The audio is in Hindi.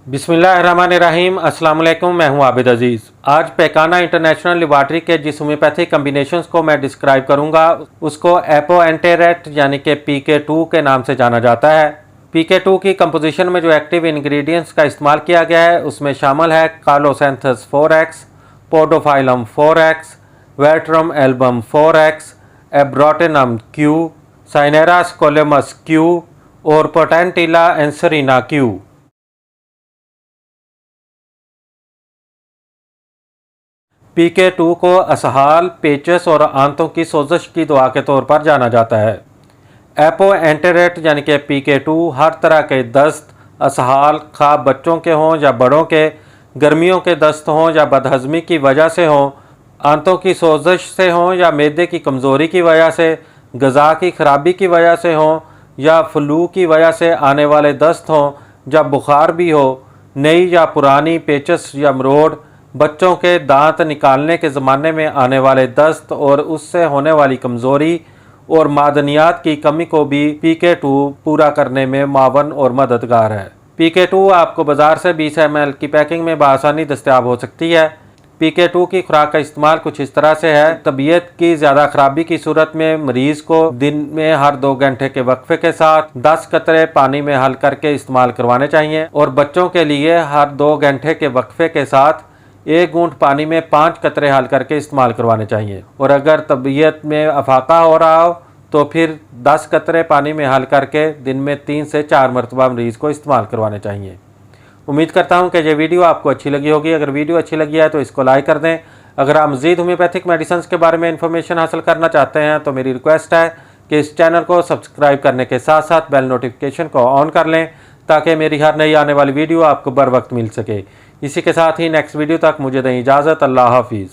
बिस्मिल्लाहिर्रहमानिर्रहीम। अस्सलाम वालेकुम। मैं हूं आबिद अजीज़। आज पेकाना इंटरनेशनल लेबॉरेटरी के जिस होम्योपैथिक कम्बिनेशंस को मैं डिस्क्राइब करूंगा उसको एपोएंटेरेट यानी कि PK2 के नाम से जाना जाता है। PK2 की कंपोजिशन में जो एक्टिव इंग्रेडिएंट्स का इस्तेमाल किया गया है उसमें शामिल है कार्लोसेंथस 4x, podophyllum 4x, veratrum album 4x, abrotanum Q, cynara scolymus Q और पोटेंटिला एंसरीना Q। PK2 को असहाल, पेचस और आंतों की सोजश की दवा के तौर पर जाना जाता है। एपोएंटेरेट यानी कि PK2 हर तरह के दस्त, असहाल, खा बच्चों के हों या बड़ों के, गर्मियों के दस्त हों या बदहज़मी की वजह से हों, आंतों की सोजश से हों या मैदे की कमज़ोरी की वजह से, ग़िज़ा की खराबी की वजह से हों या फ्लू की वजह से आने वाले दस्त हों, जब बुखार भी हो, नई या पुरानी पेचस या मरोड़, बच्चों के दांत निकालने के ज़माने में आने वाले दस्त और उससे होने वाली कमज़ोरी और मादनियात की कमी को भी PK2 पूरा करने में मावन और मददगार है। PK2 आपको बाज़ार से 20 ml की पैकिंग में बआसानी दस्तयाब हो सकती है। PK2 की खुराक का इस्तेमाल कुछ इस तरह से है। तबीयत की ज़्यादा खराबी की सूरत में मरीज़ को दिन में हर 2 घंटे के वक्फे के साथ 10 कतरे पानी में हल करके इस्तेमाल करवाने चाहिए और बच्चों के लिए हर 2 घंटे के वक्फे के साथ 1 घूंट पानी में 5 कतरे हल करके इस्तेमाल करवाने चाहिए। और अगर तबीयत में अफाका हो रहा हो तो फिर 10 कतरे पानी में हल करके दिन में 3 से 4 मरतबा मरीज़ को इस्तेमाल करवाने चाहिए। उम्मीद करता हूं कि ये वीडियो आपको अच्छी लगी होगी। अगर वीडियो अच्छी लगी है तो इसको लाइक कर दें। अगर आप मज़ीद होम्योपैथिक मेडिसिन के बारे में इंफॉर्मेशन हासिल करना चाहते हैं तो मेरी रिक्वेस्ट है कि इस चैनल को सब्सक्राइब करने के साथ साथ बेल नोटिफिकेशन को ऑन कर लें ताकि मेरी हर नई आने वाली वीडियो आपको बर वक्त मिल सके। इसी के साथ ही नेक्स्ट वीडियो तक मुझे दें इजाज़त। अल्लाह हाफिज़।